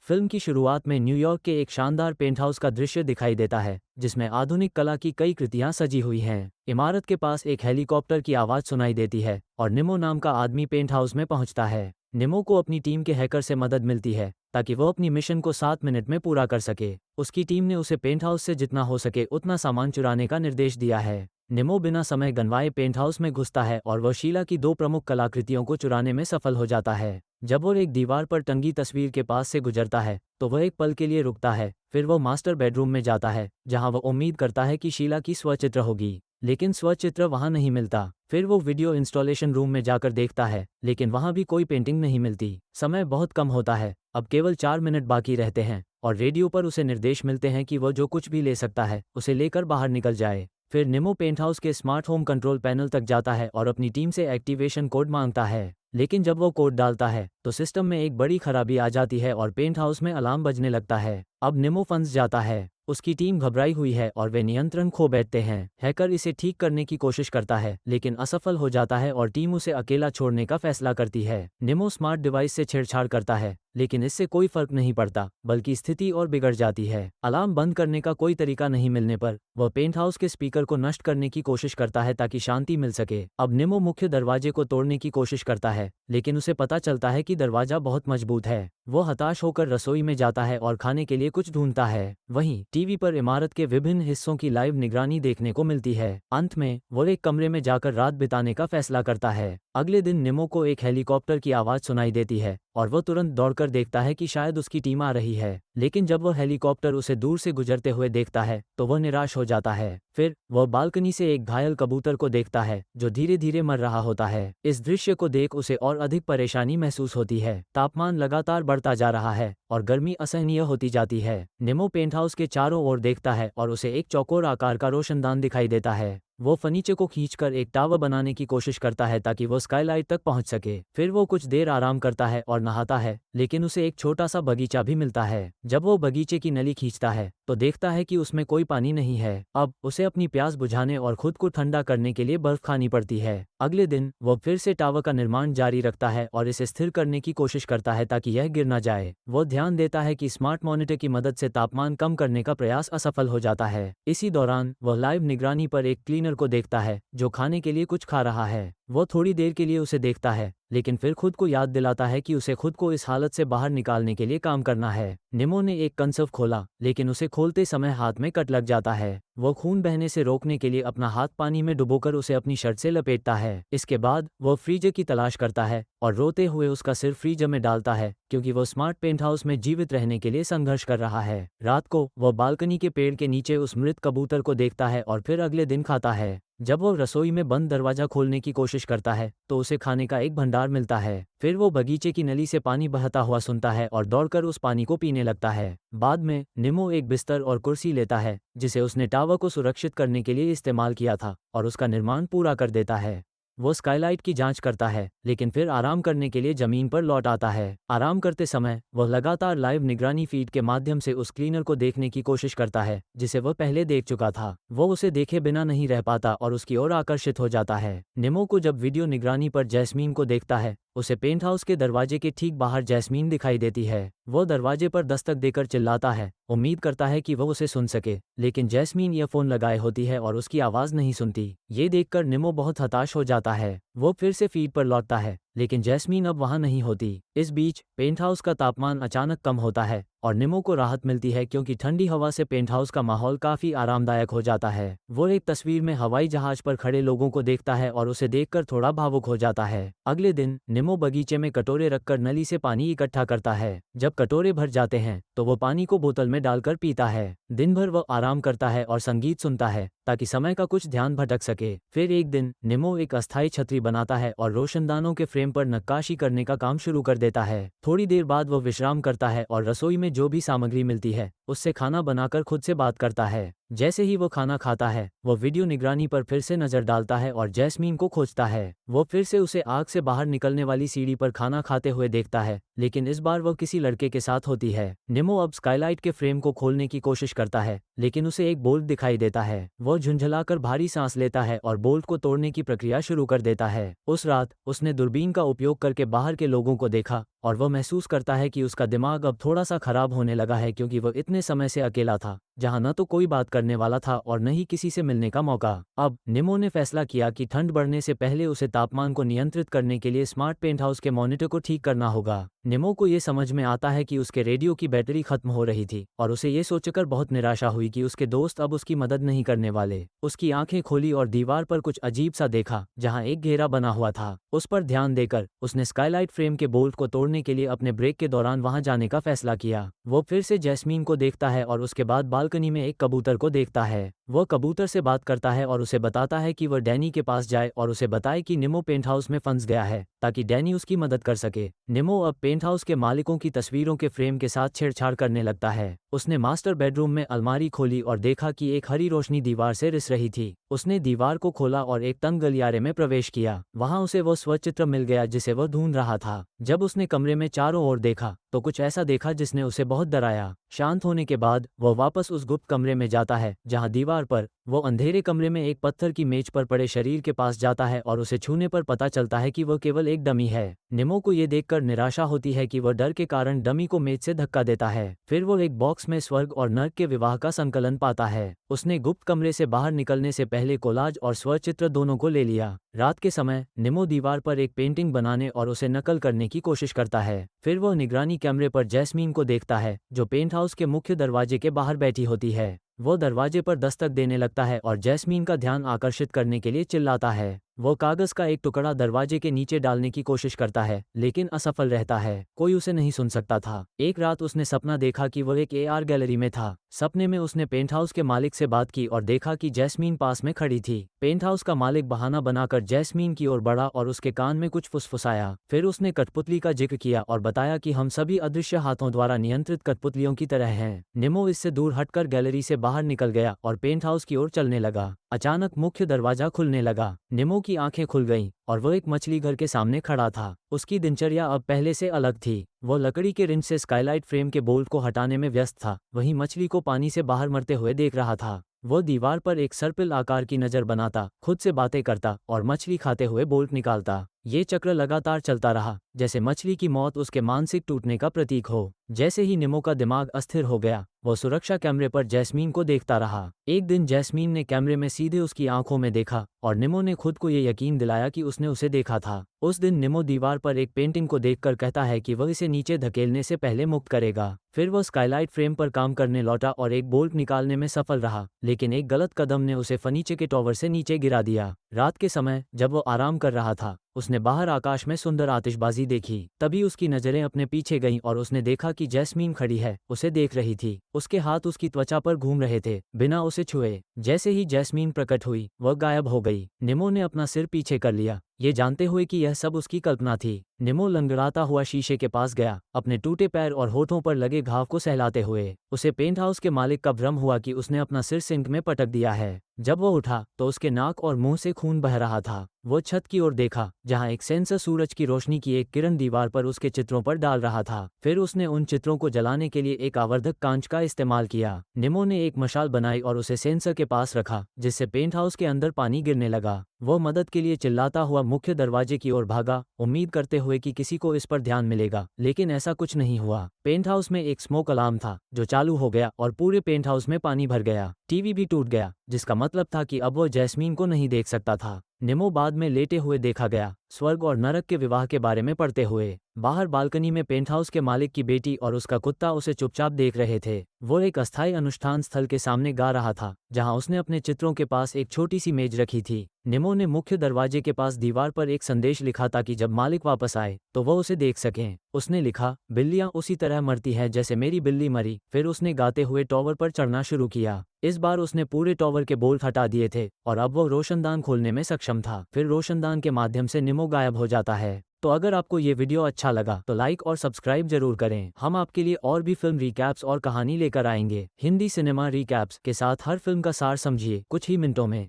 Film की शुरुआत में न्यूयॉर्क के एक शानदार पेंटहाउस का दृश्य दिखाई देता है, जिसमें आधुनिक कला की कई कृतियां सजी हुई हैं। इमारत के पास एक हेलीकॉप्टर की आवाज़ सुनाई देती है और निमो नाम का आदमी पेंटहाउस में पहुंचता है। निमो को अपनी टीम के हैकर से मदद मिलती है ताकि वो अपनी मिशन को 7 मिनट में पूरा कर सके। उसकी टीम ने उसे पेंटहाउस से जितना हो सके उतना सामान चुराने का निर्देश दिया है। निमो बिना समय गंवाए पेंटहाउस में घुसता है और वह शीला की 2 प्रमुख कलाकृतियों को चुराने में सफल हो जाता है। जब वो एक दीवार पर टंगी तस्वीर के पास से गुजरता है तो वह एक पल के लिए रुकता है। फिर वो मास्टर बेडरूम में जाता है, जहां वह उम्मीद करता है कि शीला की स्वचित्र होगी, लेकिन स्वचित्र वहां नहीं मिलता। फिर वो वीडियो इंस्टॉलेशन रूम में जाकर देखता है, लेकिन वहां भी कोई पेंटिंग नहीं मिलती। समय बहुत कम होता है, अब केवल 4 मिनट बाकी रहते हैं और रेडियो पर उसे निर्देश मिलते हैं कि वह जो कुछ भी ले सकता है उसे लेकर बाहर निकल जाए। फिर निमो पेंटहाउस के स्मार्ट होम कंट्रोल पैनल तक जाता है और अपनी टीम से एक्टिवेशन कोड मांगता है, लेकिन जब वो कोड डालता है तो सिस्टम में एक बड़ी खराबी आ जाती है और पेंटहाउस में अलार्म बजने लगता है। अब निमो फंस जाता है, उसकी टीम घबराई हुई है और वे नियंत्रण खो बैठते हैं। हैकर इसे ठीक करने की कोशिश करता है, लेकिन असफल हो जाता है और टीम उसे अकेला छोड़ने का फैसला करती है। निमो स्मार्ट डिवाइस से छेड़छाड़ करता है, लेकिन इससे कोई फर्क नहीं पड़ता, बल्कि स्थिति और बिगड़ जाती है। अलार्म बंद करने का कोई तरीका नहीं मिलने पर वह पेंटहाउस के स्पीकर को नष्ट करने की कोशिश करता है ताकि शांति मिल सके। अब निमो मुख्य दरवाजे को तोड़ने की कोशिश करता है, लेकिन उसे पता चलता है कि दरवाजा बहुत मजबूत है। वो हताश होकर रसोई में जाता है और खाने के लिए कुछ ढूंढता है। वहीं टीवी पर इमारत के विभिन्न हिस्सों की लाइव निगरानी देखने को मिलती है। अंत में वो एक कमरे में जाकर रात बिताने का फैसला करता है। अगले दिन निमो को एक हेलीकॉप्टर की आवाज़ सुनाई देती है और वो तुरंत दौड़कर देखता है कि शायद उसकी टीम आ रही है, लेकिन जब वह हेलीकॉप्टर उसे दूर से गुजरते हुए देखता है तो वह निराश हो जाता है। फिर वह बालकनी से एक घायल कबूतर को देखता है जो धीरे धीरे मर रहा होता है। इस दृश्य को देख उसे और अधिक परेशानी महसूस होती है। तापमान लगातार बढ़ता जा रहा है और गर्मी असहनीय होती जाती है। निमो पेंटहाउस के चारों ओर देखता है और उसे एक चौकोर आकार का रोशनदान दिखाई देता है। वो फर्नीचर को खींचकर एक टावर बनाने की कोशिश करता है ताकि वो स्काईलाइट तक पहुंच सके। फिर वो कुछ देर आराम करता है और नहाता है, लेकिन उसे एक छोटा सा बगीचा भी मिलता है। जब वो बगीचे की नली खींचता है तो देखता है कि उसमें कोई पानी नहीं है। अब उसे अपनी प्यास बुझाने और खुद को ठंडा करने के लिए बर्फ खानी पड़ती है। अगले दिन वो फिर से टावर का निर्माण जारी रखता है और इसे स्थिर करने की कोशिश करता है ताकि यह गिर न जाए। वो ध्यान देता है कि स्मार्ट मॉनिटर की मदद से तापमान कम करने का प्रयास असफल हो जाता है। इसी दौरान वह लाइव निगरानी पर एक क्लीनर को देखता है जो खाने के लिए कुछ खा रहा है। वो थोड़ी देर के लिए उसे देखता है, लेकिन फिर खुद को याद दिलाता है कि उसे खुद को इस हालत से बाहर निकालने के लिए काम करना है। निमो ने एक कंसर्व खोला, लेकिन उसे खोलते समय हाथ में कट लग जाता है। वो खून बहने से रोकने के लिए अपना हाथ पानी में डुबोकर उसे अपनी शर्ट से लपेटता है। इसके बाद वो फ्रीजर की तलाश करता है और रोते हुए उसका सिर फ्रीजर में डालता है, क्योंकि वो स्मार्ट पेंटहाउस में जीवित रहने के लिए संघर्ष कर रहा है। रात को वो बालकनी के पेड़ के नीचे उस मृत कबूतर को देखता है और फिर अगले दिन खाता है। जब वो रसोई में बंद दरवाजा खोलने की कोशिश करता है तो उसे खाने का एक भंडार मिलता है। फिर वो बगीचे की नली से पानी बहता हुआ सुनता है और दौड़कर उस पानी को पीने लगता है। बाद में निमो एक बिस्तर और कुर्सी लेता है जिसे उसने टावर को सुरक्षित करने के लिए इस्तेमाल किया था और उसका निर्माण पूरा कर देता है। वो स्काईलाइट की जांच करता है, लेकिन फिर आराम करने के लिए जमीन पर लौट आता है। आराम करते समय वह लगातार लाइव निगरानी फीड के माध्यम से उस क्लीनर को देखने की कोशिश करता है जिसे वह पहले देख चुका था। वो उसे देखे बिना नहीं रह पाता और उसकी ओर आकर्षित हो जाता है। निमो को जब वीडियो निगरानी पर जैस्मीन को देखता है, उसे पेंटहाउस के दरवाजे के ठीक बाहर जैस्मीन दिखाई देती है। वो दरवाजे पर दस्तक देकर चिल्लाता है, उम्मीद करता है कि वह उसे सुन सके, लेकिन जैस्मीन ईयरफोन लगाए होती है और उसकी आवाज़ नहीं सुनती। ये देखकर निमो बहुत हताश हो जाता है। वो फिर से फीड पर लौटता है, लेकिन जैस्मीन अब वहां नहीं होती। इस बीच पेंटहाउस का तापमान अचानक कम होता है और निमो को राहत मिलती है, क्योंकि ठंडी हवा से पेंटहाउस का माहौल काफी आरामदायक हो जाता है। वो एक तस्वीर में हवाई जहाज पर खड़े लोगों को देखता है और उसे देखकर थोड़ा भावुक हो जाता है। अगले दिन निमो बगीचे में कटोरे रखकर नली से पानी इकट्ठा करता है। जब कटोरे भर जाते हैं तो वो पानी को बोतल में डालकर पीता है। दिन भर वो आराम करता है और संगीत सुनता है ताकि समय का कुछ ध्यान भटक सके। फिर एक दिन निमो एक अस्थायी छतरी बनाता है और रोशनदानों के फ्रेम पर नक्काशी करने का काम शुरू कर देता है। थोड़ी देर बाद वो विश्राम करता है और रसोई में जो भी सामग्री मिलती है उससे खाना बनाकर खुद से बात करता है। जैसे ही वो खाना खाता है, वो वीडियो निगरानी पर फिर से नजर डालता है और जैस्मीन को खोजता है। वो फिर से उसे आग से बाहर निकलने वाली सीढ़ी पर खाना खाते हुए देखता है, लेकिन इस बार वो किसी लड़के के साथ होती है। निमो अब स्काईलाइट के फ्रेम को खोलने की कोशिश करता है, लेकिन उसे एक बोल्ट दिखाई देता है। वो झुंझलाकर भारी सांस लेता है और बोल्ट को तोड़ने की प्रक्रिया शुरू कर देता है। उस रात उसने दूरबीन का उपयोग करके बाहर के लोगों को देखा और वह महसूस करता है कि उसका दिमाग अब थोड़ा सा खराब होने लगा है, क्योंकि वह इतने समय से अकेला था, जहां न तो कोई बात करने वाला था और न ही किसी से मिलने का मौका। अब निमो ने फैसला किया कि ठंड बढ़ने से पहले उसे तापमान को नियंत्रित करने के लिए स्मार्ट पेंटहाउस के मॉनिटर को ठीक करना होगा। निमो को ये समझ में आता है कि उसके रेडियो की बैटरी खत्म हो रही थी और उसे ये सोचकर बहुत निराशा हुई कि उसके दोस्त अब उसकी मदद नहीं करने वाले। उसकी आंखें खोली और दीवार पर कुछ अजीब सा देखा, जहां एक घेरा बना हुआ था। उस पर ध्यान देकर उसने स्काईलाइट फ्रेम के बोल्ट को तोड़ने के लिए अपने ब्रेक के दौरान वहां जाने का फैसला किया। वो फिर से जैस्मीन को देखता है और उसके बाद बालकनी में एक कबूतर को देखता है। वह कबूतर से बात करता है और उसे बताता है कि वह डैनी के पास जाए और उसे बताए कि निमो पेंटहाउस में फंस गया है, ताकि डैनी उसकी मदद कर सके। निमो अब पेंटहाउस के मालिकों की तस्वीरों के फ्रेम के साथ छेड़छाड़ करने लगता है। उसने मास्टर बेडरूम में अलमारी खोली और देखा कि एक हरी रोशनी दीवार से रिस रही थी। उसने दीवार को खोला और एक तंग गलियारे में प्रवेश किया। वहां उसे वो स्वचित्र मिल गया जिसे वह ढूंढ रहा था। जब उसने कमरे में चारों ओर देखा तो कुछ ऐसा देखा जिसने उसे बहुत डराया। शांत होने के बाद वह वापस उस गुप्त कमरे में जाता है, जहां दीवार पर वो अंधेरे कमरे में एक पत्थर की मेज पर पड़े शरीर के पास जाता है और उसे छूने पर पता चलता है कि वह केवल एक डमी है। निमो को ये देखकर निराशा होती है कि वह डर के कारण डमी को मेज से धक्का देता है। फिर वो एक बॉक्स में स्वर्ग और नर्क के विवाह का संकलन पाता है। उसने गुप्त कमरे से बाहर निकलने से पहले कोलाज और स्वरचित्र दोनों को ले लिया। रात के समय निमो दीवार पर एक पेंटिंग बनाने और उसे नकल करने की कोशिश करता है। फिर वह निगरानी कैमरे पर जैस्मीन को देखता है, जो पेंटहाउस के मुख्य दरवाजे के बाहर बैठी होती है। वो दरवाजे पर दस्तक देने लगता है और जैस्मीन का ध्यान आकर्षित करने के लिए चिल्लाता है। वो कागज का एक टुकड़ा दरवाजे के नीचे डालने की कोशिश करता है, लेकिन असफल रहता है। कोई उसे नहीं सुन सकता था। एक रात उसने सपना देखा कि वह एक एआर गैलरी में था। सपने में उसने पेंटहाउस के मालिक से बात की और देखा कि जैस्मीन पास में खड़ी थी। पेंटहाउस का मालिक बहाना बनाकर जैस्मीन की ओर बढ़ा और उसके कान में कुछ फुसफुसाया। फिर उसने कठपुतली का जिक्र किया और बताया कि हम सभी अदृश्य हाथों द्वारा नियंत्रित कठपुतलियों की तरह हैं। निमो इससे दूर हटकर गैलरी से बाहर निकल गया और पेंटहाउस की ओर चलने लगा। अचानक मुख्य दरवाजा खुलने लगा। निमो की आंखें खुल गईं और वह एक मछली घर के सामने खड़ा था। उसकी दिनचर्या अब पहले से अलग थी। वो लकड़ी के रिंच से स्काईलाइट फ्रेम के बोल्ट को हटाने में व्यस्त था, वहीं मछली को पानी से बाहर मरते हुए देख रहा था। वो दीवार पर एक सर्पिल आकार की नज़र बनाता, खुद से बातें करता और मछली खाते हुए बोल्ट निकालता। ये चक्र लगातार चलता रहा, जैसे मछली की मौत उसके मानसिक टूटने का प्रतीक हो। जैसे ही निमो का दिमाग अस्थिर हो गया, वो सुरक्षा कैमरे पर जैस्मीन को देखता रहा। एक दिन जैस्मीन ने कैमरे में सीधे उसकी आंखों में देखा और निमो ने खुद को ये यकीन दिलाया कि उसने उसे देखा था। उस दिन निमो दीवार पर एक पेंटिंग को देखकर कहता है कि वह इसे नीचे धकेलने से पहले मुक्त करेगा। फिर वह स्काईलाइट फ्रेम पर काम करने लौटा और एक बोल्ट निकालने में सफल रहा, लेकिन एक गलत कदम ने उसे फर्नीचर के टॉवर से नीचे गिरा दिया। रात के समय जब वो आराम कर रहा था, उसने बाहर आकाश में सुंदर आतिशबाजी देखी। तभी उसकी नजरें अपने पीछे गईं और उसने देखा कि जैस्मीन खड़ी है, उसे देख रही थी। उसके हाथ उसकी त्वचा पर घूम रहे थे, बिना उसे छुए। जैसे ही जैस्मीन प्रकट हुई, वह गायब हो गई। निमो ने अपना सिर पीछे कर लिया, ये जानते हुए कि यह सब उसकी कल्पना थी। निमो लंगड़ाता हुआ शीशे के पास गया, अपने टूटे पैर और होठों पर लगे घाव को सहलाते हुए। उसे पेंटहाउस के मालिक का भ्रम हुआ कि उसने अपना सिर सिंक में पटक दिया है। जब वो उठा तो उसके नाक और मुंह से खून बह रहा था। वो छत की ओर देखा, जहां एक सेंसर सूरज की रोशनी की एक किरण दीवार पर उसके चित्रों पर डाल रहा था। फिर उसने उन चित्रों को जलाने के लिए एक आवर्धक कांच का इस्तेमाल किया। निमो ने एक मशाल बनाई और उसे सेंसर के पास रखा, जिससे पेंटहाउस के अंदर पानी गिरने लगा। वो मदद के लिए चिल्लाता हुआ मुख्य दरवाजे की ओर भागा, उम्मीद करते हुए कि किसी को इस पर ध्यान मिलेगा, लेकिन ऐसा कुछ नहीं हुआ। पेंटहाउस में एक स्मोक अलार्म था, जो चालू हो गया और पूरे पेंटहाउस में पानी भर गया। टीवी भी टूट गया, जिसका मतलब था कि अब वो जैस्मीन को नहीं देख सकता था। निमो बाद में लेटे हुए देखा गया, स्वर्ग और नरक के विवाह के बारे में पढ़ते हुए। बाहर बालकनी में पेंटहाउस के मालिक की बेटी और उसका कुत्ता उसे चुपचाप देख रहे थे। वो एक अस्थायी अनुष्ठान स्थल के सामने गा रहा था, जहां उसने अपने चित्रों के पास एक छोटी सी मेज रखी थी। निमो ने मुख्य दरवाजे के पास दीवार पर एक संदेश लिखा ताकि जब मालिक वापस आए तो वह उसे देख सकें। उसने लिखा, बिल्लियां उसी तरह मरती है जैसे मेरी बिल्ली मरी। फिर उसने गाते हुए टॉवर पर चढ़ना शुरू किया। इस बार उसने पूरे टॉवर के बोल्ट हटा दिए थे और अब वो रोशनदान खोलने में सक्षम था। फिर रोशनदान के माध्यम से निमो गायब हो जाता है। तो अगर आपको ये वीडियो अच्छा लगा तो लाइक और सब्सक्राइब जरूर करें। हम आपके लिए और भी फिल्म रिकैप्स और कहानी लेकर आएंगे। हिंदी सिनेमा रिकैप्स के साथ हर फिल्म का सार समझिए कुछ ही मिनटों में।